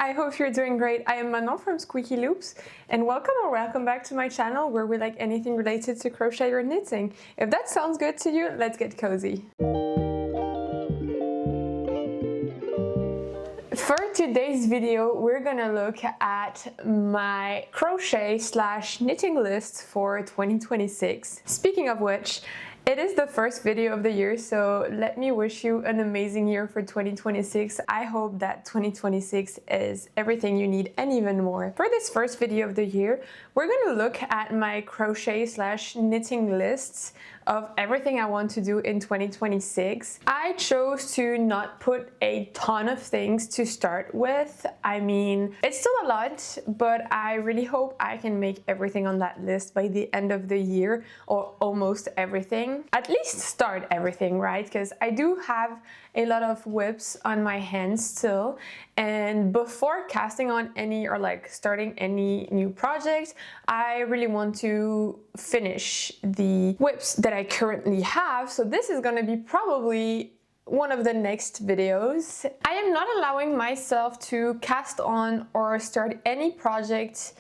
I hope you're doing great. I am Manon from Squeaky Loops, and welcome back to my channel where we like anything related to crochet or knitting. If that sounds good to you, let's get cozy. For today's video, we're gonna look at my crochet/knitting list for 2026. Speaking of which, it is the first video of the year, so let me wish you an amazing year for 2026. I hope that 2026 is everything you need and even more. For this first video of the year, we're gonna look at my crochet/knitting lists of everything I want to do in 2026. I chose to not put a ton of things to start with. I mean, it's still a lot, but I really hope I can make everything on that list by the end of the year, or almost everything. At least start everything, right? Because I do have a lot of whips on my hands still, and before casting on any or like starting any new project, I really want to finish the whips that I currently have. So this is going to be probably one of the next videos. I am not allowing myself to cast on or start any project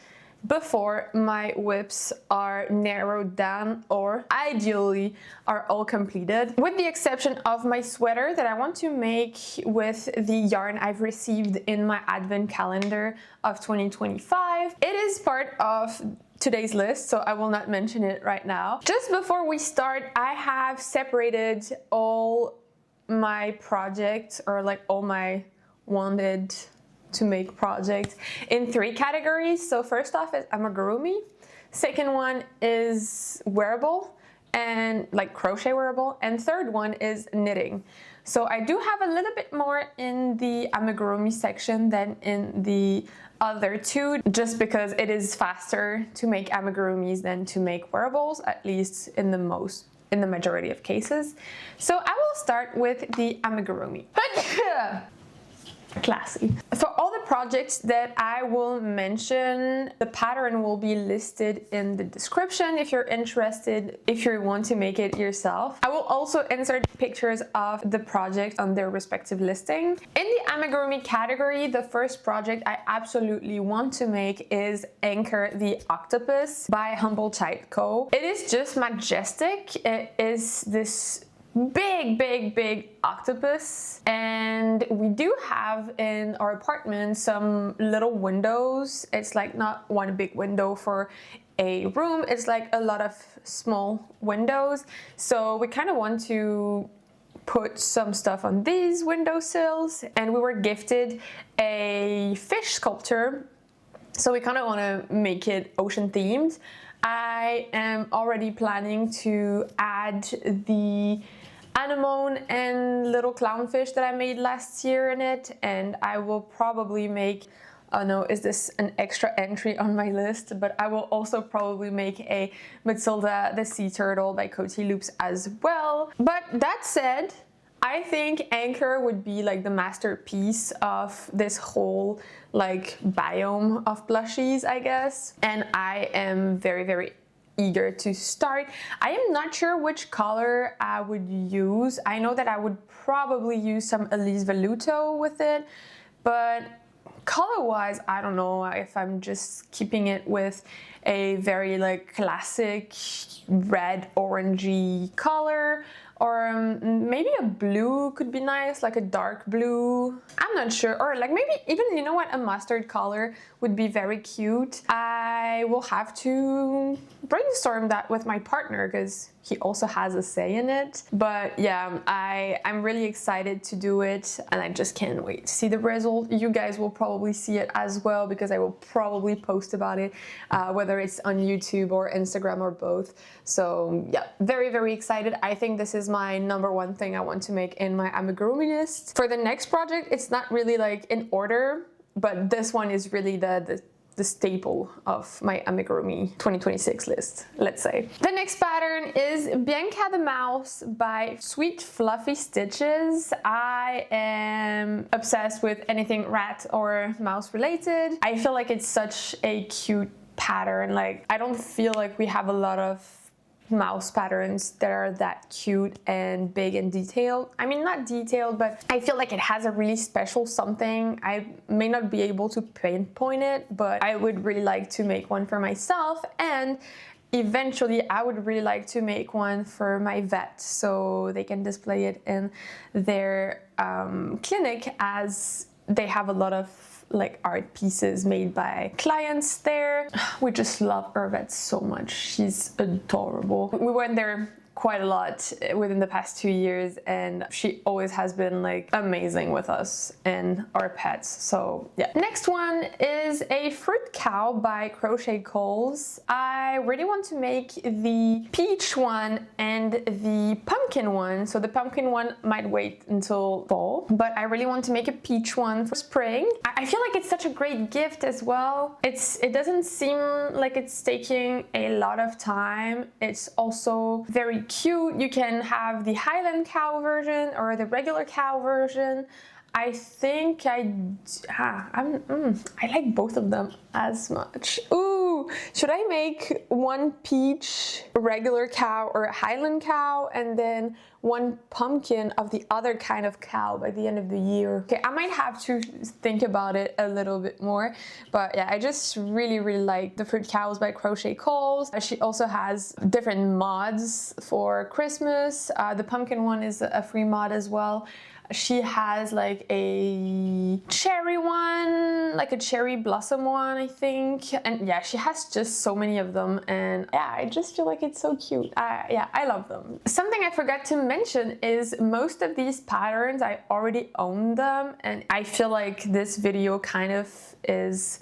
before my whips are narrowed down, or ideally are all completed, with the exception of my sweater that I want to make with the yarn I've received in my advent calendar of 2025. It is part of today's list, so I will not mention it right now. Just before we start, I have separated all my projects, or like all my wanted to make projects, in 3 categories. So first off is Amigurumi, second one is wearable and like crochet wearable, and third one is knitting. So I do have a little bit more in the Amigurumi section than in the other 2, just because it is faster to make amigurumis than to make wearables, at least in the majority of cases. So I will start with the amigurumi. Classy. For all the projects that I will mention, the pattern will be listed in the description if you're interested, if you want to make it yourself. I will also insert pictures of the project on their respective listing. In the amigurumi category, the first project I absolutely want to make is Anchor the Octopus by Humble Child Co. It is just majestic. It is this big octopus, and we do have in our apartment some little windows. It's like not one big window for a room, it's like a lot of small windows, so we kind of want to put some stuff on these windowsills. And we were gifted a fish sculpture, so we kind of want to make it ocean themed. I am already planning to add the anemone and little clownfish that I made last year in it, and I will probably make, oh no, is this an extra entry on my list? But I will also probably make a Matilda the Sea Turtle by Coty Loops as well. But that said, I think Anchor would be like the masterpiece of this whole like biome of plushies, I guess. And I am very eager to start. I am not sure which color I would use. I know that I would probably use some Elise Veluto with it, but color-wise, I don't know if I'm just keeping it with a very like classic red orangey color, or maybe a blue could be nice, like a dark blue. I'm not sure. Or like maybe even, you know what, a mustard color would be very cute. I will have to brainstorm that with my partner because he also has a say in it. But yeah, I'm really excited to do it, and I just can't wait to see the result. You guys will probably see it as well because I will probably post about it, whether it's on YouTube or Instagram or both. So yeah, very excited. I think this is my #1 thing I want to make in my amigurumi list. For the next project, it's not really like in order, but this one is really the staple of my amigurumi 2026 list, let's say. The next pattern is Bianca the Mouse by Sweet Fluffy Stitches. I am obsessed with anything rat or mouse related. I feel like it's such a cute pattern. Like, I don't feel like we have a lot of mouse patterns that are that cute and big and detailed. I mean, not detailed, but I feel like it has a really special something. I may not be able to pinpoint it, but I would really like to make one for myself, and eventually I would really like to make one for my vet so they can display it in their clinic, as they have a lot of like art pieces made by clients there. We just love our vet so much. She's adorable. We went there quite a lot within the past 2 years, and she always has been like amazing with us and our pets. So yeah. Next one is a fruit cow by Crochet Coals. I really want to make the peach one and the pumpkin one. So the pumpkin one might wait until fall, but I really want to make a peach one for spring. I feel like it's such a great gift as well. It doesn't seem like it's taking a lot of time. It's also very cute. You can have the Highland cow version or the regular cow version. I think I like both of them as much. Ooh, should I make one peach regular cow or a Highland cow and then one pumpkin of the other kind of cow by the end of the year? Okay, I might have to think about it a little bit more, but yeah, I just really like the fruit cows by Crochet Coals. She also has different mods for Christmas. The pumpkin one is a free mod as well. She has like a cherry one, like a cherry blossom one, I think. And yeah, she has just so many of them. And yeah, I just feel like it's so cute. Yeah, I love them. Something I forgot to mention is most of these patterns, I already own them. And I feel like this video kind of is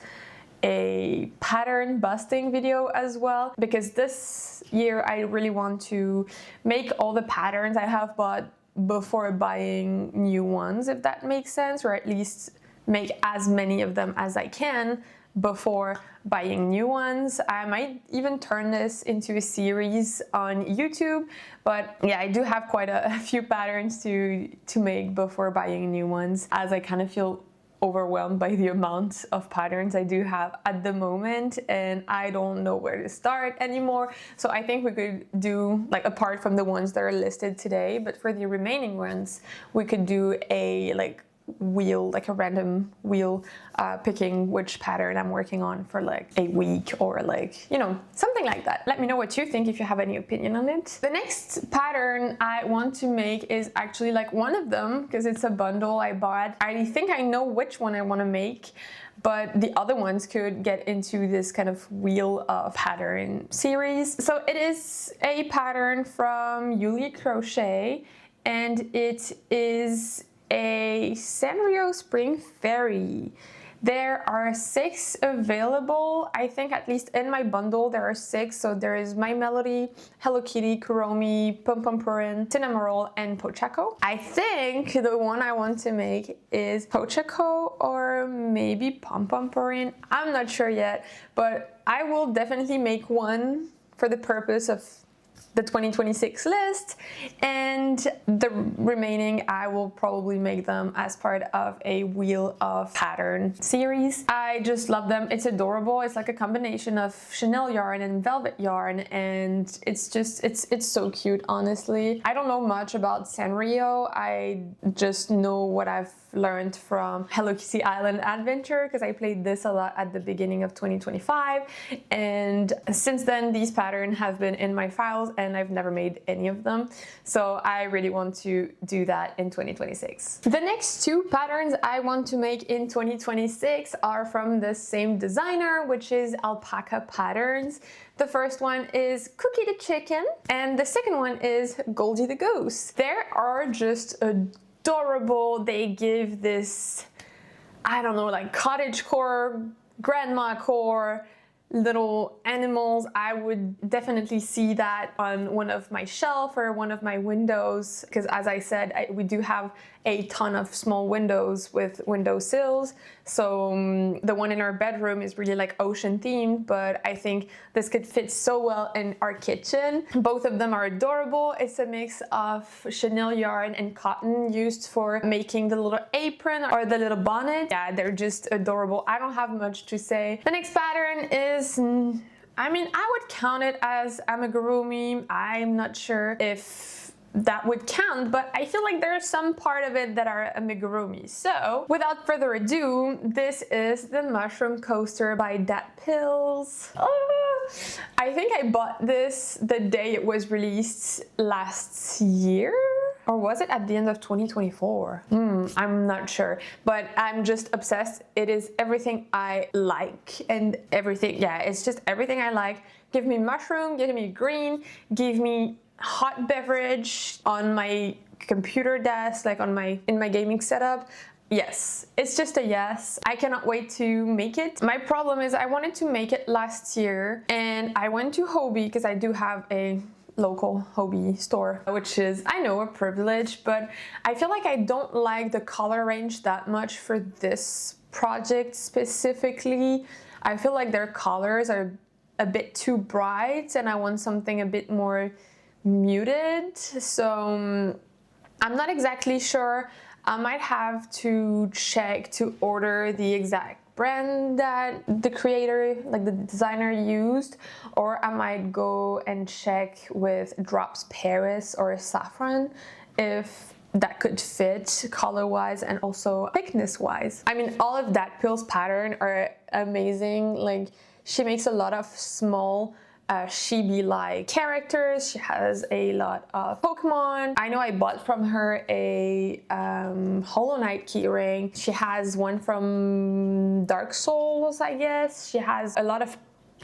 a pattern busting video as well, because this year I really want to make all the patterns I have bought before buying new ones, if that makes sense, or at least make as many of them as I can before buying new ones. I might even turn this into a series on YouTube, but yeah, I do have quite a few patterns to make before buying new ones, as I kind of feel overwhelmed by the amount of patterns I do have at the moment, and I don't know where to start anymore. So I think we could do, like, apart from the ones that are listed today, but for the remaining ones, we could do a wheel, like a random wheel, picking which pattern I'm working on for like a week, or like, you know, something like that. Let me know what you think if you have any opinion on it. The next pattern I want to make is actually like one of them, because it's a bundle I bought. I think I know which one I want to make, but the other ones could get into this kind of wheel of pattern series. So it is a pattern from Yulia Crochet, and it is a Sanrio Spring Fairy. There are 6 available. I think at least in my bundle there are 6. So there is My Melody, Hello Kitty, Kuromi, Pum Pum Purin, Cinnamoroll, and Pochacco. I think the one I want to make is Pochacco or maybe Pum Pum Purin. I'm not sure yet, but I will definitely make one for the purpose of the 2026 list, and the remaining I will probably make them as part of a wheel of pattern series. I just love them. It's adorable. It's like a combination of Chanel yarn and velvet yarn, and it's just it's so cute, honestly. I don't know much about Sanrio. I just know what I've learned from Hello Kitty Island Adventure, because I played this a lot at the beginning of 2025, and since then these patterns have been in my files and I've never made any of them, so I really want to do that in 2026. The next 2 patterns I want to make in 2026 are from the same designer, which is Alpaca Patterns. The first one is Cookie the Chicken, and the second one is Goldie the Goose. They are just adorable. They give this, I don't know, like cottagecore, grandma-core little animals. I would definitely see that on one of my shelf or one of my windows, because as I said, we do have a ton of small windows with window sills. So the one in our bedroom is really like ocean themed, but I think this could fit so well in our kitchen. Both of them are adorable. It's a mix of chenille yarn and cotton used for making the little apron or the little bonnet. Yeah, they're just adorable. I don't have much to say. The next pattern is, I mean, I would count it as amigurumi. I'm not sure if that would count, but I feel like there's some part of it that are amigurumi. So without further ado, this is the mushroom coaster by Dat Pills. I think I bought this the day it was released last year. Or was it at the end of 2024? I'm not sure, but I'm just obsessed. It is everything I like and everything, yeah, it's just everything I like. Give me mushroom, give me green, give me hot beverage on my computer desk, like in my gaming setup. Yes, it's just a yes. I cannot wait to make it. My problem is I wanted to make it last year and I went to Hobby because I do have a local hobby store, which is, I know, a privilege, but I feel like I don't like the color range that much for this project specifically. I feel like their colors are a bit too bright and I want something a bit more muted. So I'm not exactly sure. I might have to check to order the exact brand that the creator, like the designer, used, or I might go and check with Drops Paris or Saffron if that could fit color-wise and also thickness-wise. I mean, all of Dat Pills pattern are amazing. Like, she makes a lot of small chibi-like characters. She has a lot of Pokemon. I know I bought from her a Hollow Knight keyring. She has one from Dark Souls, I guess. She has a lot of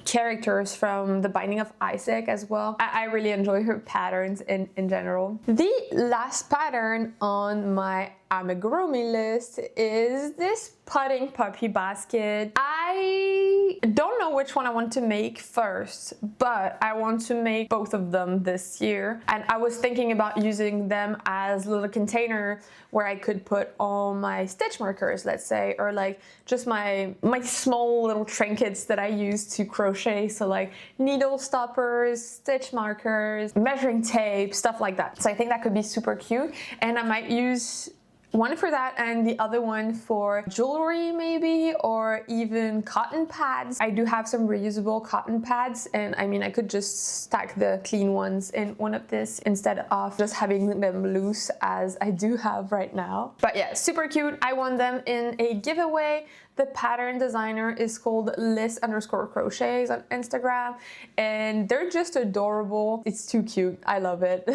characters from The Binding of Isaac as well. I really enjoy her patterns in general. The last pattern on my amigurumi list is this putting puppy basket. I don't know which one I want to make first, but I want to make both of them this year. And I was thinking about using them as a little container where I could put all my stitch markers, let's say, or like just my small little trinkets that I use to crochet. So like needle stoppers, stitch markers, measuring tape, stuff like that. So I think that could be super cute. And I might use one for that and the other one for jewelry maybe, or even cotton pads. I do have some reusable cotton pads, and I mean I could just stack the clean ones in one of this instead of just having them loose as I do have right now. But yeah, super cute. I won them in a giveaway. The pattern designer is called Liz_crochets on Instagram, and they're just adorable. It's too cute. I love it.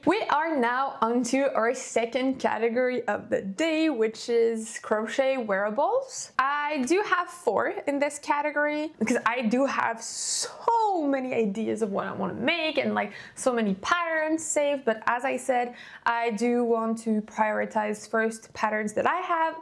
We are now onto our second category of the day, which is crochet wearables. I do have 4 in this category because I do have so many ideas of what I want to make and like so many patterns saved. But as I said, I do want to prioritize first patterns that I have.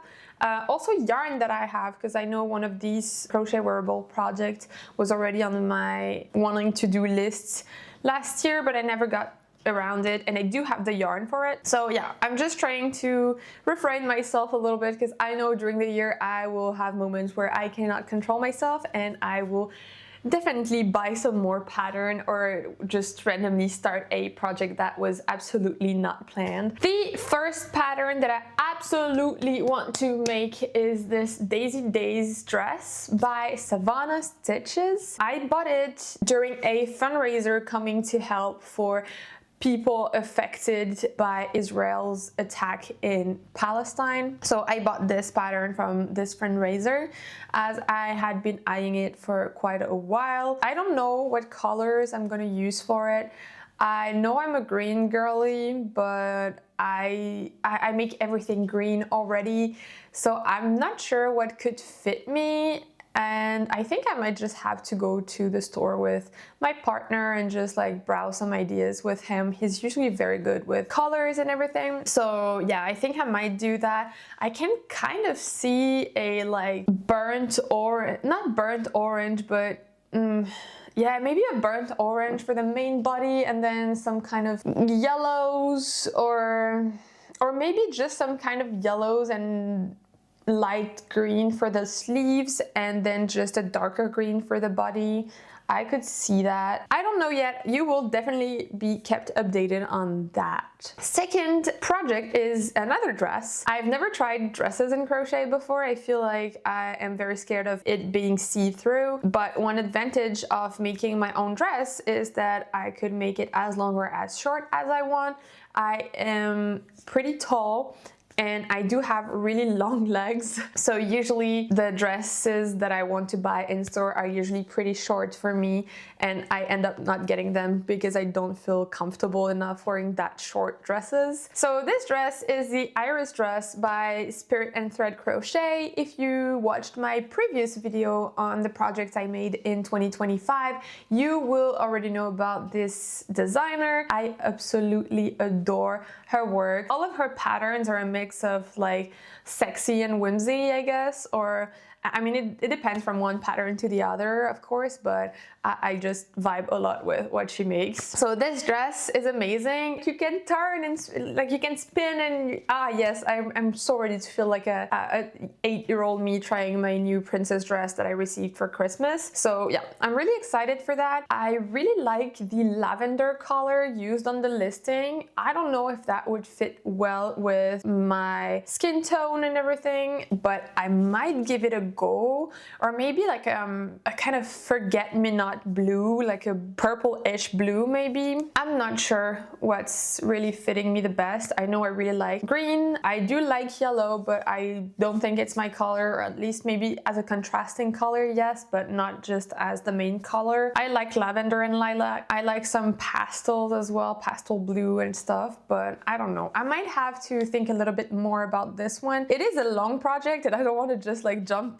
Also yarn that I have, because I know one of these crochet wearable projects was already on my wanting to do lists last year, but I never got around it, and I do have the yarn for it. So yeah, I'm just trying to refrain myself a little bit because I know during the year I will have moments where I cannot control myself and I will definitely buy some more pattern or just randomly start a project that was absolutely not planned. The first pattern that I absolutely want to make is this Daisy Days dress by Savannah Stitches. I bought it during a fundraiser coming to help for people affected by Israel's attack in Palestine. So I bought this pattern from this fundraiser as I had been eyeing it for quite a while. I don't know what colors I'm gonna use for it. I know I'm a green girly, but I make everything green already, so I'm not sure what could fit me. And I think I might just have to go to the store with my partner and just like browse some ideas with him. He's usually very good with colors and everything. So yeah, I think I might do that. I can kind of see a like not burnt orange, but yeah, maybe a burnt orange for the main body, and then some kind of yellows, or maybe just some kind of yellows and light green for the sleeves and then just a darker green for the body. I could see that. I don't know yet. You will definitely be kept updated on that. Second project is another dress. I've never tried dresses in crochet before. I feel like I am very scared of it being see-through, but one advantage of making my own dress is that I could make it as long or as short as I want. I am pretty tall and I do have really long legs. So usually the dresses that I want to buy in store are usually pretty short for me, and I end up not getting them because I don't feel comfortable enough wearing that short dresses. So this dress is the Iris dress by Spirit and Thread Crochet. If you watched my previous video on the projects I made in 2025, you will already know about this designer. I absolutely adore her work. All of her patterns are a mix of like sexy and whimsy, I guess, or I mean, it depends from one pattern to the other, of course, but I just vibe a lot with what she makes. So this dress is amazing. You can turn and like you can spin and yes, I'm so ready to feel like a 8-year-old me trying my new princess dress that I received for Christmas. So yeah, I'm really excited for that. I really like the lavender color used on the listing. I don't know if that would fit well with my skin tone and everything, but I might give it a go, or maybe like a kind of forget-me-not blue, like a purple-ish blue maybe. I'm not sure what's really fitting me the best. I know I really like green. I do like yellow, but I don't think it's my color, or at least maybe as a contrasting color, yes, but not just as the main color. I like lavender and lilac. I like some pastels as well, pastel blue and stuff, but I don't know. I might have to think a little bit more about this one. It is a long project and I don't want to just like jump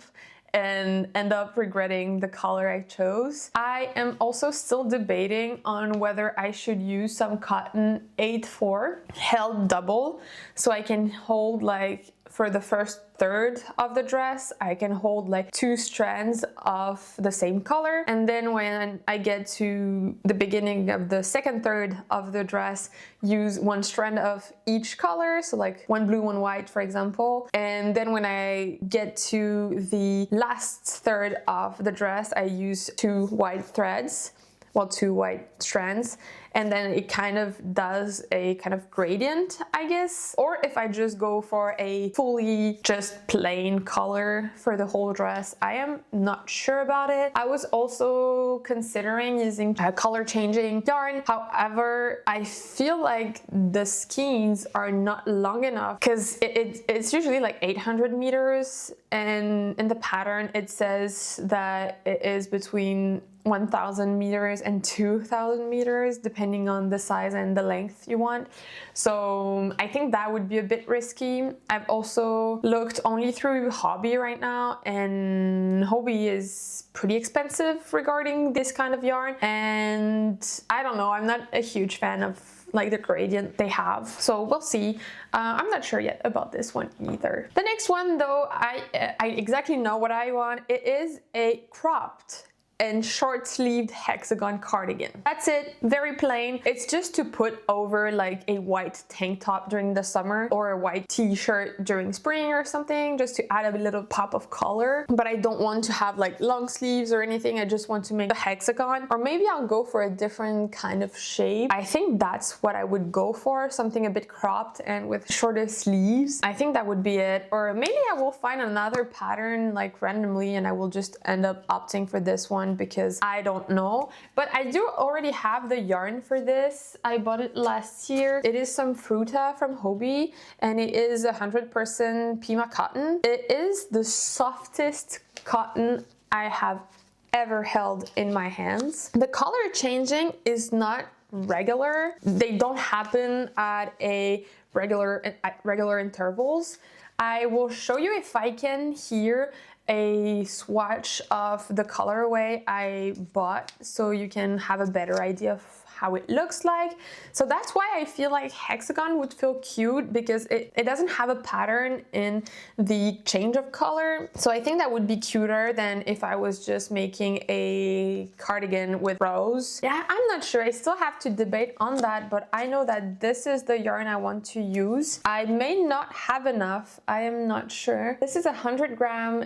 and end up regretting the color I chose. I am also still debating on whether I should use some cotton 8/4 held double, so I can hold like for the first third of the dress, I can hold like 2 strands of the same color, and then when I get to the beginning of the second third of the dress, use 1 strand of each color, so like 1 blue, 1 white, for example. And then when I get to the last third of the dress, I use 2 white threads, well, 2 white strands, and then it kind of does a kind of gradient, I guess. Or if I just go for a fully just plain color for the whole dress, I am not sure about it. I was also considering using a color changing yarn. However, I feel like the skeins are not long enough because it's usually like 800 meters, and in the pattern it says that it is between 1,000 meters and 2,000 meters depending on the size and the length you want. So I think that would be a bit risky. I've also looked only through Hobby right now, and Hobby is pretty expensive regarding this kind of yarn, and I don't know, I'm not a huge fan of like the gradient they have, so we'll see. I'm not sure yet about this one either. The next one though, I exactly know what I want. It is a cropped and short-sleeved hexagon cardigan. That's it, very plain. It's just to put over like a white tank top during the summer or a white t-shirt during spring or something, just to add a little pop of color. But I don't want to have like long sleeves or anything. I just want to make a hexagon, or maybe I'll go for a different kind of shape. I think that's what I would go for, something a bit cropped and with shorter sleeves. I think that would be it. Or maybe I will find another pattern like randomly and I will just end up opting for this one, because I don't know. But I do already have the yarn for this. I bought it last year. It is some Fruta from Hobby, and it is 100% Pima cotton. It is the softest cotton I have ever held in my hands. The color changing is not regular. They don't happen at regular intervals. I will show you if I can here a swatch of the colorway I bought, so you can have a better idea of how it looks like. So that's why I feel like hexagon would feel cute, because it doesn't have a pattern in the change of color. So I think that would be cuter than if I was just making a cardigan with rows. Yeah, I'm not sure. I still have to debate on that, but I know that this is the yarn I want to use. I may not have enough. I am not sure. This is 100 grams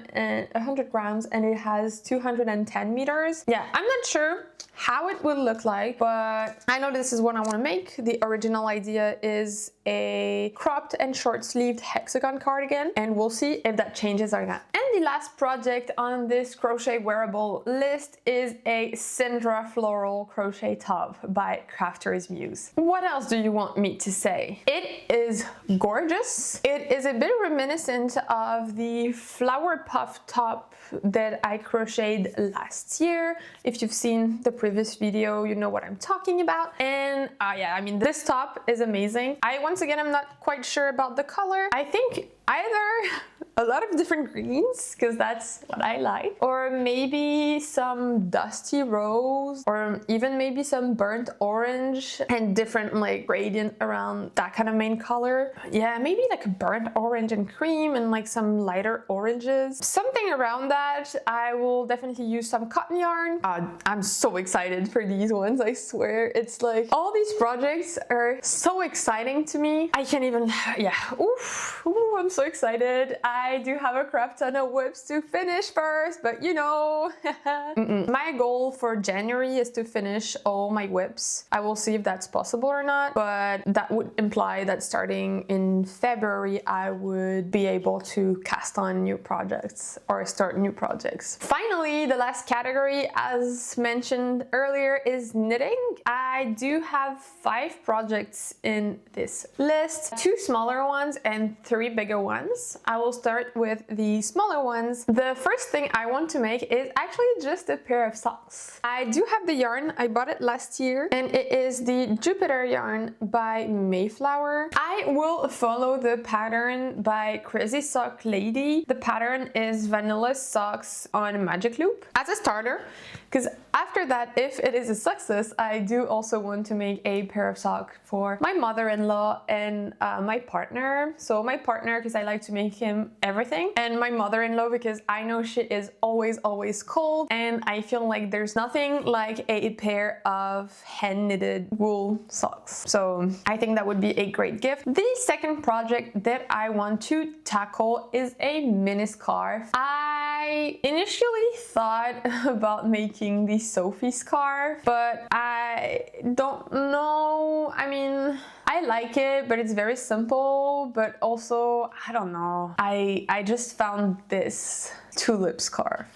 and it has 210 meters. Yeah, I'm not sure how it will look like, but I know this is what I want to make. The original idea is a cropped and short-sleeved hexagon cardigan, and we'll see if that changes or not. And the last project on this crochet wearable list is a Syndra floral crochet top by Crafter's Muse. What else do you want me to say? It is gorgeous. It is a bit reminiscent of the flower puff top that I crocheted last year. If you've seen the previous video, you know what I'm talking about. And yeah, I mean, this top is amazing. Once again, I'm not quite sure about the color. I think either a lot of different greens, because that's what I like, or maybe some dusty rose, or even maybe some burnt orange and different like gradient around that kind of main color. Yeah, maybe like a burnt orange and cream and like some lighter oranges, something around that. I will definitely use some cotton yarn. I'm so excited for these ones, I swear. It's like all these projects are so exciting to me. I can't even, yeah, oof, ooh, I'm so excited. I do have a crap ton of whips to finish first, but you know. My goal for January is to finish all my whips. I will see if that's possible or not, but that would imply that starting in February, I would be able to cast on new projects or start new projects. Finally, the last category, as mentioned earlier, is knitting. I do have 5 projects in this list, 2 smaller ones and 3 bigger ones. I will start with the smaller ones. The first thing I want to make is actually just a pair of socks. I do have the yarn. I bought it last year, and it is the Jupiter yarn by Mayflower. I will follow the pattern by Crazy Sock Lady. The pattern is vanilla socks on magic loop as a starter, because after that, if it is a success, I do also want to make a pair of socks for my mother-in-law and my partner. So my partner, because I like to make him everything, and my mother-in-law, because I know she is always cold, and I feel like there's nothing like a pair of hand-knitted wool socks. So I think that would be a great gift. The second project that I want to tackle is a mini scarf. I initially thought about making the Sophie scarf, but I don't know. I mean, I like it, but it's very simple, but also, I don't know. I just found this tulip scarf,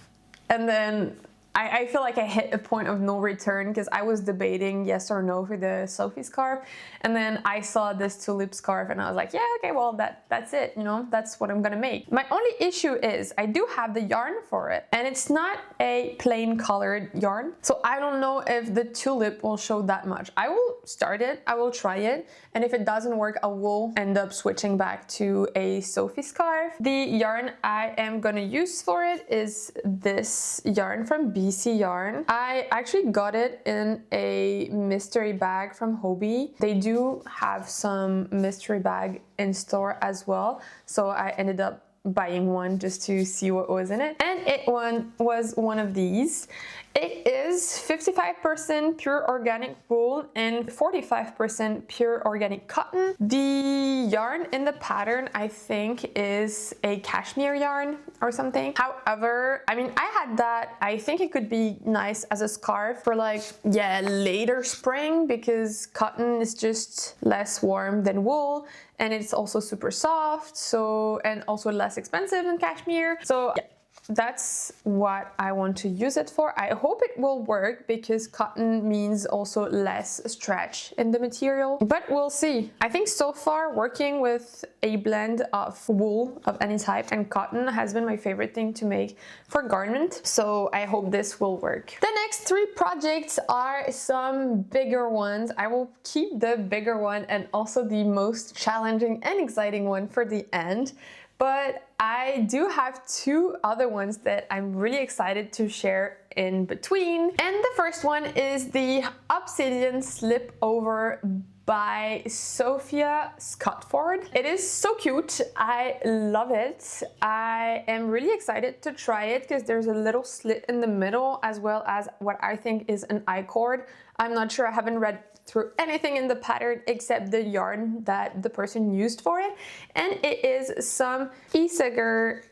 and then I feel like I hit a point of no return, because I was debating yes or no for the Sophie scarf, and then I saw this tulip scarf and I was like, yeah, okay, well that's it, you know, that's what I'm gonna make. My only issue is I do have the yarn for it, and it's not a plain colored yarn, so I don't know if the tulip will show that much. I will start it, I will try it, and if it doesn't work, I will end up switching back to a Sophie scarf. The yarn I am gonna use for it is this yarn from BC Yarn. I actually got it in a mystery bag from Hobbii. They do have some mystery bag in store as well, so I ended up buying one just to see what was in it, and it was one of these. It is 55% pure organic wool and 45% pure organic cotton. The yarn in the pattern, I think, is a cashmere yarn or something. However, I mean, I had that. I think it could be nice as a scarf for like, yeah, later spring, because cotton is just less warm than wool, and it's also super soft, so, and also less expensive than cashmere. So yeah, that's what I want to use it for. I hope it will work, because cotton means also less stretch in the material, but we'll see. I think so far working with a blend of wool of any type and cotton has been my favorite thing to make for garment, so I hope this will work. The next 3 projects are some bigger ones. I will keep the bigger one and also the most challenging and exciting one for the end, but I do have 2 other ones that I'm really excited to share in between. And the first one is the Obsidian Slip Over by Sophia Scottford. It is so cute. I love it. I am really excited to try it because there's a little slit in the middle as well as what I think is an I-cord. I'm not sure, I haven't read through anything in the pattern except the yarn that the person used for it. And it is some Isager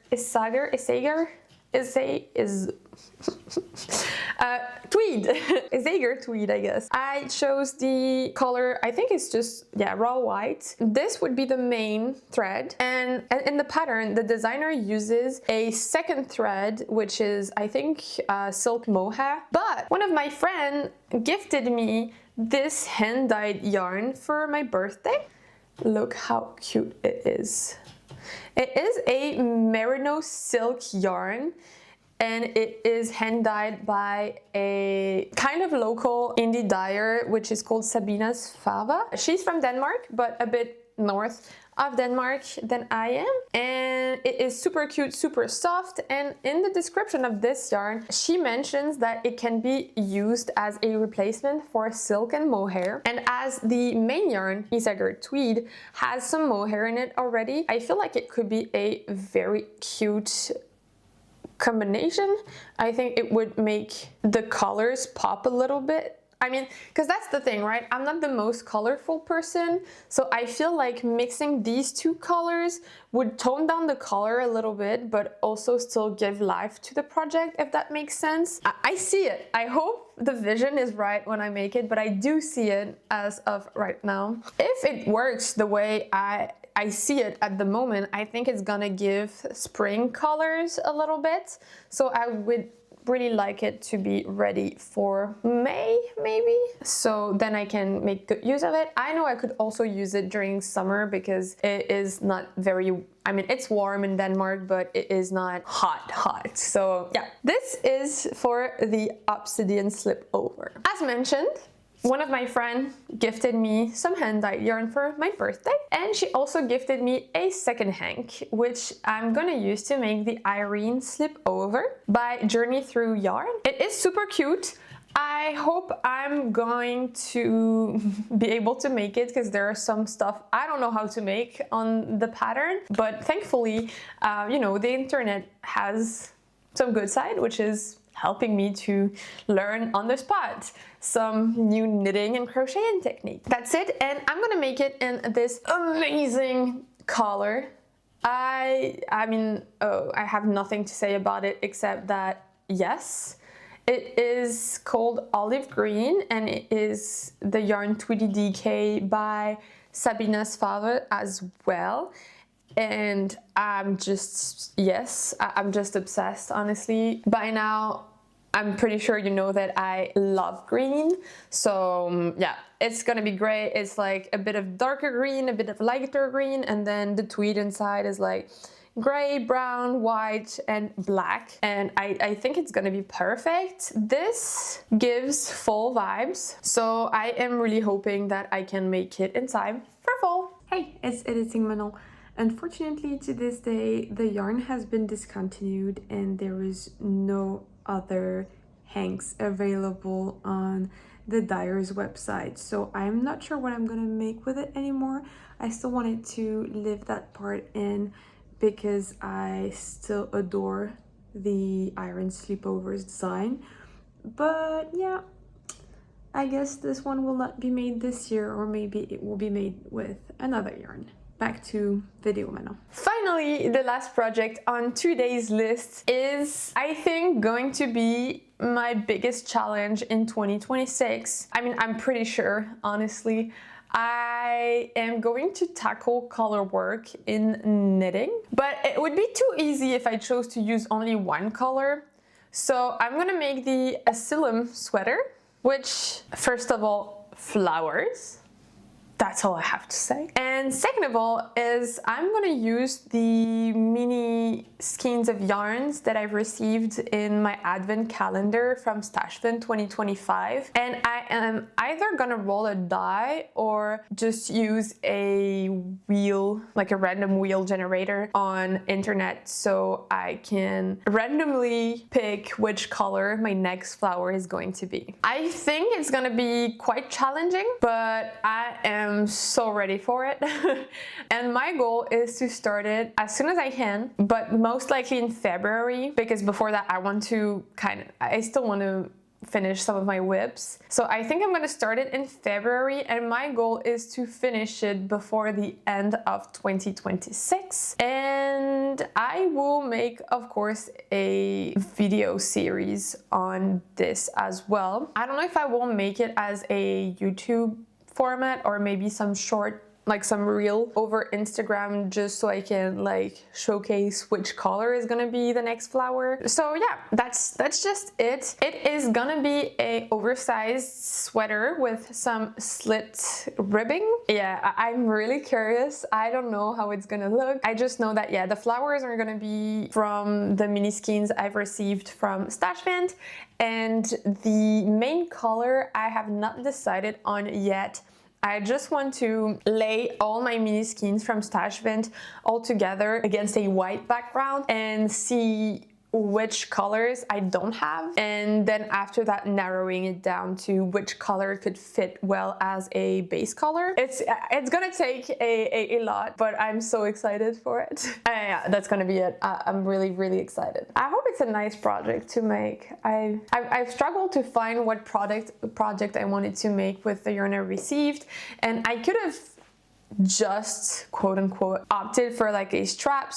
tweed. Isager tweed, I guess. I chose the color, I think it's just, yeah, raw white. This would be the main thread. And in the pattern, the designer uses a second thread, which is, I think, silk mohair. But one of my friends gifted me this hand-dyed yarn for my birthday. Look how cute it is. It is a merino silk yarn, and it is hand-dyed by a kind of local indie dyer, which is called Sabina's Fava. She's from Denmark, but a bit north of Denmark than I am. And it is super cute, super soft. And in the description of this yarn, she mentions that it can be used as a replacement for silk and mohair. And as the main yarn, Isager Tweed, has some mohair in it already, I feel like it could be a very cute combination. I think it would make the colors pop a little bit. I mean, because that's the thing, right? I'm not the most colorful person, so I feel like mixing these two colors would tone down the color a little bit, but also still give life to the project, if that makes sense. I see it. I hope the vision is right when I make it, but I do see it as of right now. If it works the way I see it at the moment, I think it's gonna give spring colors a little bit. So I would really like it to be ready for May, maybe. So then I can make good use of it. I know I could also use it during summer because it is not very, I mean, it's warm in Denmark, but it is not hot. So yeah, this is for the Obsidian Slip Over. As mentioned, one of my friends gifted me some hand-dyed yarn for my birthday, and she also gifted me a second hank, which I'm gonna use to make the Irene Slip Over by Journey Through Yarn. It is super cute. I hope I'm going to be able to make it because there are some stuff I don't know how to make on the pattern, but thankfully, you know, the internet has some good side, which is helping me to learn on the spot some new knitting and crocheting technique. That's it, and I'm gonna make it in this amazing color. I mean, I have nothing to say about it except that yes, it is called Olive Green, and it is the yarn Tweedy DK by Sabina's Fava as well. And I'm just, yes, I'm just obsessed, honestly. By now, I'm pretty sure you know that I love green. So yeah, it's gonna be great. It's like a bit of darker green, a bit of lighter green, and then the tweed inside is like gray, brown, white, and black. And I think it's gonna be perfect. This gives fall vibes. So I am really hoping that I can make it in time for fall. Hey, it's Editing Manon. Unfortunately, to this day, the yarn has been discontinued and there is no other hanks available on the dyer's website. So I'm not sure what I'm gonna make with it anymore. I still wanted to leave that part in because I still adore the Iron Sleepovers design. But yeah, I guess this one will not be made this year, or maybe it will be made with another yarn. Back to video now. Finally, the last project on today's list is, I think, going to be my biggest challenge in 2026. I mean, I'm pretty sure, honestly. I am going to tackle color work in knitting, but it would be too easy if I chose to use only one color. So I'm gonna make the Asylum sweater, which, first of all, flowers. that's all I have to say. And second of all is I'm gonna use the mini skeins of yarns that I've received in my advent calendar from Stashvent 2025. And I am either gonna roll a die or just use a wheel, like a random wheel generator on internet, so I can randomly pick which color my next flower is going to be. I think it's gonna be quite challenging, but I am so ready for it. And my goal is to start it as soon as I can, but most likely in February, because before that I still want to finish some of my whips. So I think I'm going to start it in February, and my goal is to finish it before the end of 2026. And I will make, of course, a video series on this as well. I don't know if I will make it as a YouTube format or maybe some short, like some reel over Instagram, just so I can like showcase which color is gonna be the next flower. So yeah, that's just it. It is gonna be a oversized sweater with some slit ribbing. Yeah, I'm really curious. I don't know how it's gonna look. I just know that, yeah, the flowers are gonna be from the mini skeins I've received from Stashvent, and the main color I have not decided on yet. I just want to lay all my mini skeins from Stashvent all together against a white background and see which colors I don't have, and then after that narrowing it down to which color could fit well as a base color. It's gonna take a lot, but I'm so excited for it. Yeah, that's gonna be it. I'm really excited. I hope it's a nice project to make. I've struggled to find what project I wanted to make with the yarn I received, and I could have just quote unquote opted for like a striped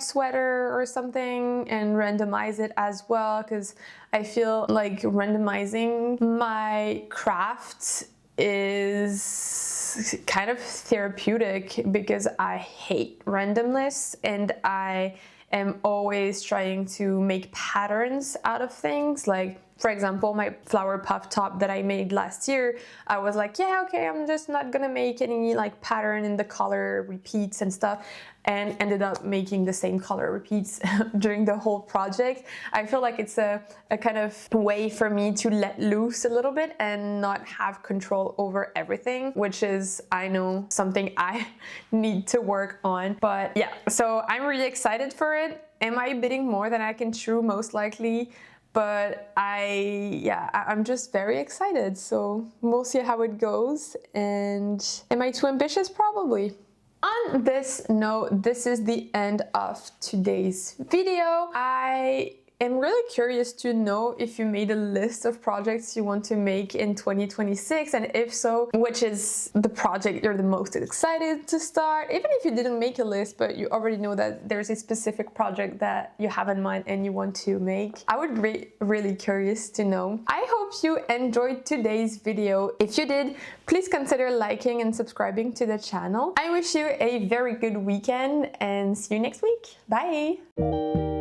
sweater or something and randomize it as well, because I feel like randomizing my craft is kind of therapeutic, because I hate randomness and I am always trying to make patterns out of things. Like, for example, my flower puff top that I made last year, I was like, yeah, okay, I'm just not gonna make any like pattern in the color repeats and stuff, and ended up making the same color repeats during the whole project. I feel like it's a kind of way for me to let loose a little bit and not have control over everything, which is, I know, something I need to work on. But yeah, so I'm really excited for it. Am I bidding more than I can chew? Most likely. But I'm just very excited, so we'll see how it goes. And am I too ambitious? Probably. On this note, this is the end of today's video. I am really curious to know if you made a list of projects you want to make in 2026, and if so, which is the project you're the most excited to start. Even if you didn't make a list, but you already know that there's a specific project that you have in mind and you want to make, I would be really curious to know. I hope you enjoyed today's video. If you did, please consider liking and subscribing to the channel. I wish you a very good weekend and see you next week. Bye!